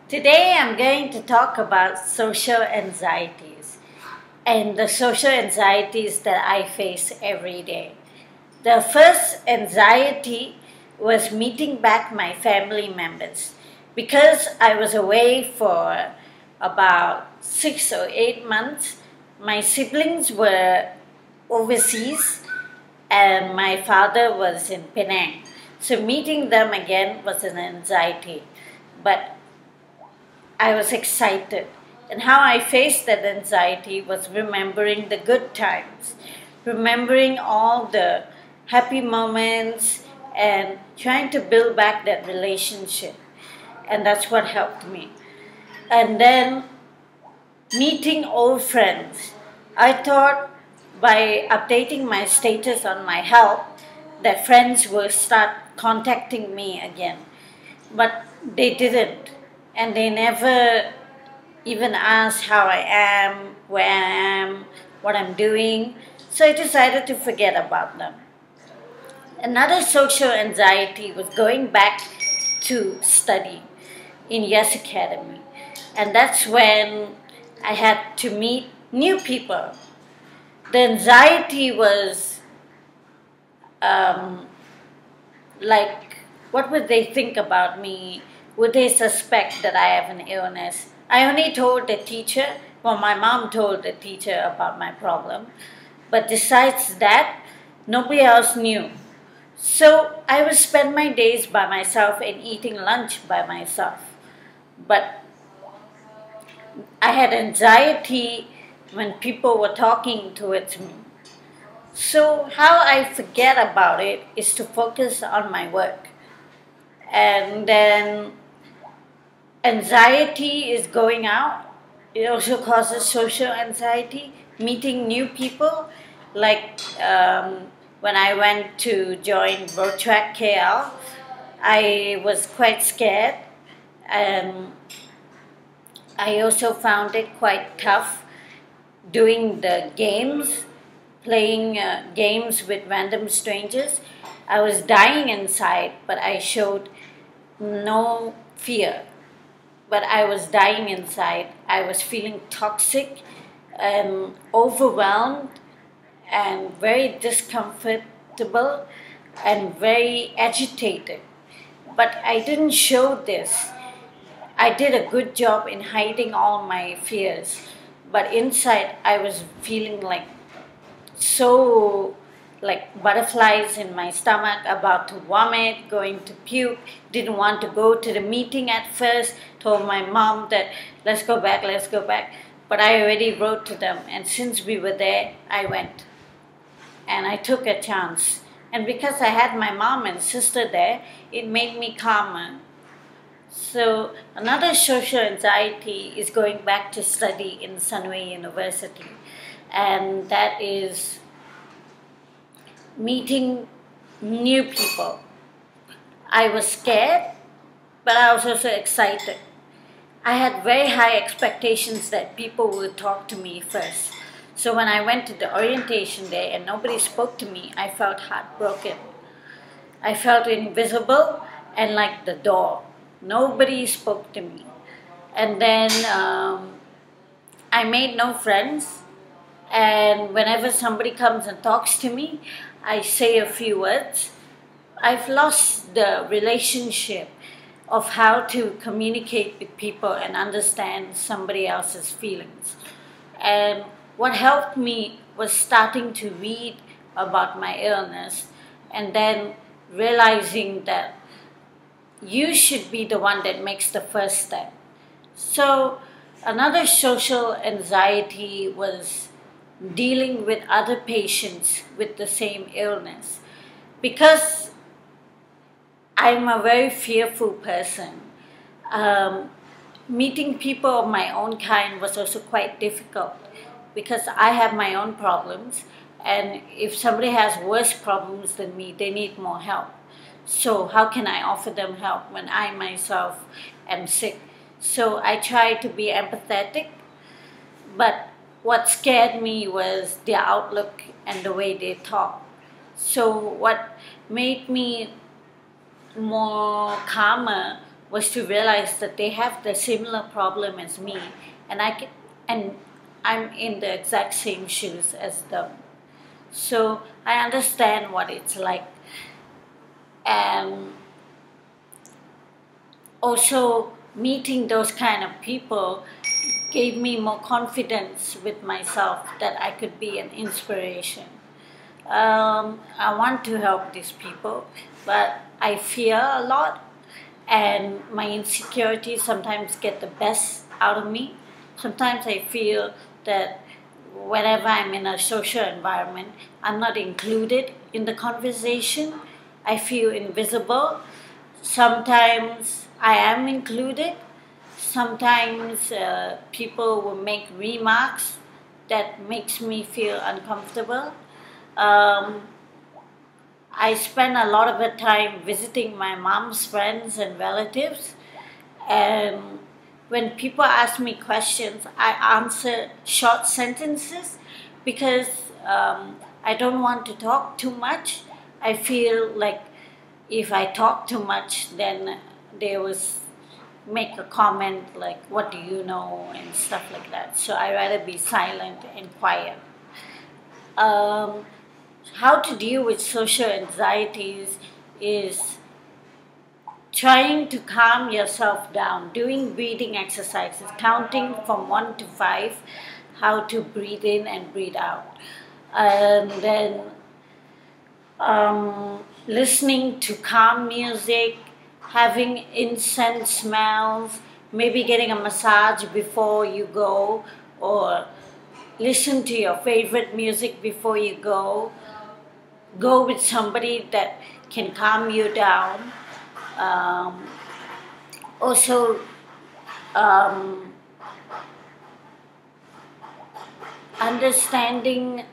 Today I'm going to talk about social anxieties and the social anxieties that I face every day. The first anxiety was meeting back my family members because I was away for about 6 or 8 months. My siblings were overseas and my father was in Penang. So meeting them again was an anxiety. But I was excited. And how I faced that anxiety was remembering the good times, remembering all the happy moments, and trying to build back that relationship. And that's what helped me. And then meeting old friends. I thought by updating my status on my health, that friends will start contacting me again. But they didn't. And they never even asked how I am, where I am, what I'm doing. So I decided to forget about them. Another social anxiety was going back to study in Yes Academy. And that's when I had to meet new people. The anxiety was like, what would they think about me? Would they suspect that I have an illness? I only told the teacher, well, my mom told the teacher about my problem. But besides that, nobody else knew. So I would spend my days by myself and eating lunch by myself. But I had anxiety when people were talking towards me. So how I forget about it is to focus on my work. And then anxiety is going out. It also causes social anxiety, meeting new people. Like when I went to join Road Track KL, I was quite scared. And I also found it quite tough doing the games, playing games with random strangers. I was dying inside, but I showed no fear. But I was dying inside. I was feeling toxic and overwhelmed and very discomfortable and very agitated. But I didn't show this. I did a good job in hiding all my fears. But inside, I was feeling so like butterflies in my stomach, about to vomit, going to puke, didn't want to go to the meeting at first, told my mom that let's go back. But I already wrote to them, and since we were there, I went. And I took a chance. And because I had my mom and sister there, it made me calmer. So another social anxiety is going back to study in Sunway University. And that is meeting new people. I was scared, but I was also excited. I had very high expectations that people would talk to me first. So when I went to the orientation day and nobody spoke to me, I felt heartbroken. I felt invisible and like the door. Nobody spoke to me. And then I made no friends. And whenever somebody comes and talks to me, I say a few words. I've lost the relationship of how to communicate with people and understand somebody else's feelings. And what helped me was starting to read about my illness and then realizing that you should be the one that makes the first step. So another social anxiety was dealing with other patients with the same illness. Because I'm a very fearful person, meeting people of my own kind was also quite difficult because I have my own problems, and if somebody has worse problems than me, they need more help. So how can I offer them help when I myself am sick? So I try to be empathetic, but what scared me was their outlook and the way they talk. So what made me more calmer was to realize that they have the similar problem as me, and I'm in the exact same shoes as them. So I understand what it's like, and also meeting those kind of people gave me more confidence with myself that I could be an inspiration. I want to help these people, but I fear a lot, and my insecurities sometimes get the best out of me. Sometimes I feel that whenever I'm in a social environment, I'm not included in the conversation. I feel invisible. Sometimes I am included. Sometimes people will make remarks that makes me feel uncomfortable. Um, I spend a lot of the time visiting my mom's friends and relatives, and when people ask me questions, I answer short sentences because I don't want to talk too much. I feel like if I talk too much, then they will make a comment like, "What do you know?" and stuff like that. So I rather be silent and quiet. Um, how to deal with social anxieties is trying to calm yourself down, doing breathing exercises, counting from 1 to 5, how to breathe in and breathe out. And then listening to calm music, having incense smells, maybe getting a massage before you go, or listen to your favorite music before you go. Go with somebody that can calm you down. Um, also, um, understanding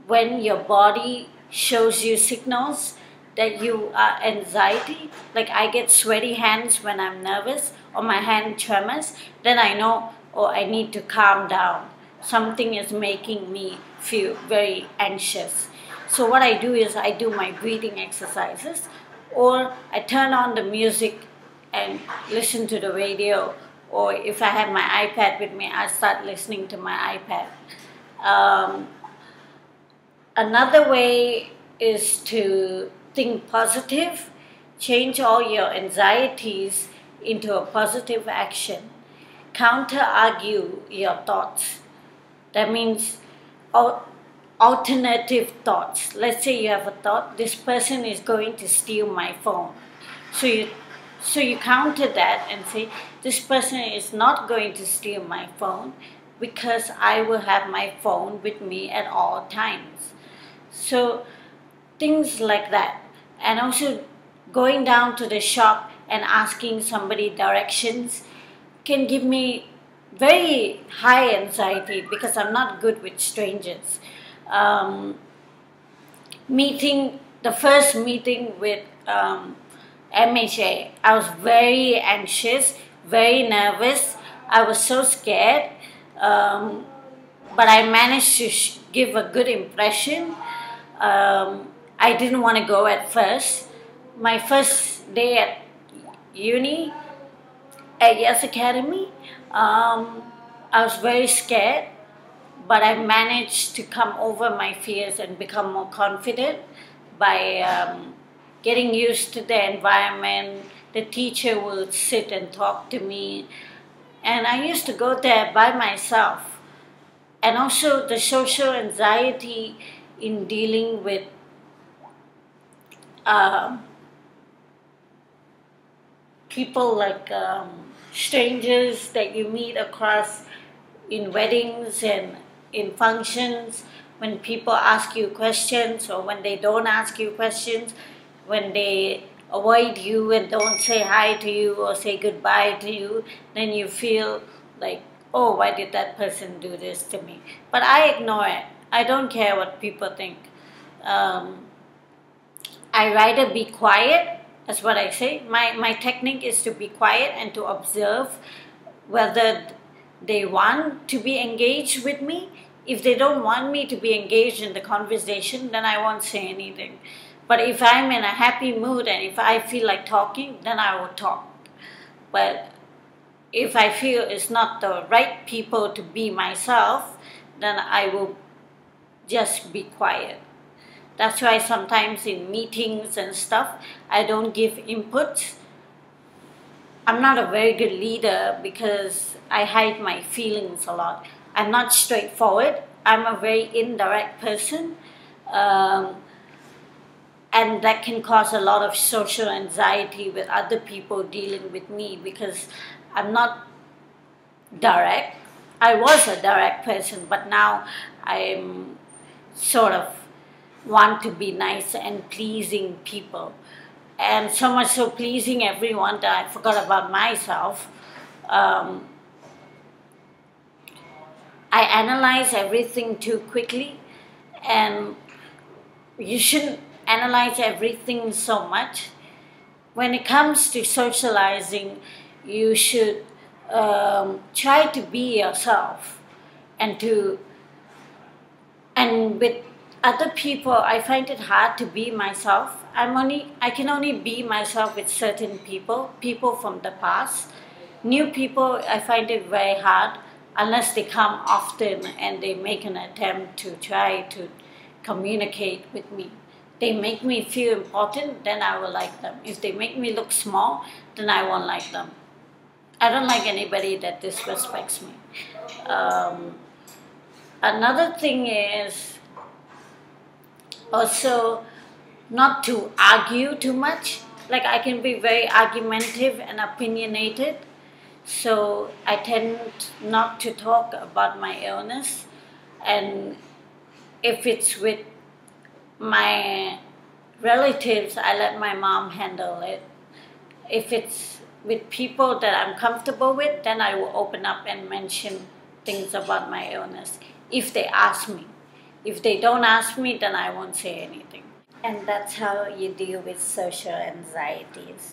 when your body shows you signals that you are anxiety, like I get sweaty hands when I'm nervous or my hand tremors, then I know, oh, I need to calm down. Something is making me feel very anxious. So what I do is I do my breathing exercises, or I turn on the music and listen to the radio, or if I have my iPad with me, I start listening to my iPad. Um, Another way is to think positive, change all your anxieties into a positive action, counter argue your thoughts. That means alternative thoughts. Let's say you have a thought, this person is going to steal my phone. So you counter that and say, this person is not going to steal my phone because I will have my phone with me at all times. So things like that. And also going down to the shop and asking somebody directions can give me very high anxiety because I'm not good with strangers. The first meeting with MHA, I was very anxious, very nervous. I was so scared, but I managed to give a good impression. I didn't want to go at first. My first day at uni, at Yes Academy, I was very scared, but I managed to come over my fears and become more confident by getting used to the environment. The teacher would sit and talk to me, and I used to go there by myself. And also the social anxiety in dealing with people like strangers that you meet across in weddings and in functions, when people ask you questions or when they don't ask you questions, when they avoid you and don't say hi to you or say goodbye to you, then you feel like, oh, why did that person do this to me? But I ignore it. I don't care what people think. I rather be quiet, that's what I say. My technique is to be quiet and to observe whether they want to be engaged with me. If they don't want me to be engaged in the conversation, then I won't say anything. But if I'm in a happy mood and if I feel like talking, then I will talk. But if I feel it's not the right people to be myself, then I will just be quiet. That's why sometimes in meetings and stuff, I don't give input. I'm not a very good leader because I hide my feelings a lot. I'm not straightforward. I'm a very indirect person. Um, and that can cause a lot of social anxiety with other people dealing with me because I'm not direct. I was a direct person, but now I'm sort of want to be nice and pleasing people. And so much so pleasing everyone that I forgot about myself. Um, I analyze everything too quickly, and you shouldn't analyze everything so much. When it comes to socializing, you should try to be yourself, and to and with other people, I find it hard to be myself. I can only be myself with certain people from the past. New people, I find it very hard unless they come often and they make an attempt to try to communicate with me. They make me feel important, then I will like them. If they make me look small, then I won't like them. I don't like anybody that disrespects me. Um, Another thing is also not to argue too much. Like I can be very argumentative and opinionated, so I tend not to talk about my illness. And if it's with my relatives, I let my mom handle it. If it's with people that I'm comfortable with, then I will open up and mention things about my illness if they ask me. If they don't ask me, then I won't say anything. And that's how you deal with social anxieties.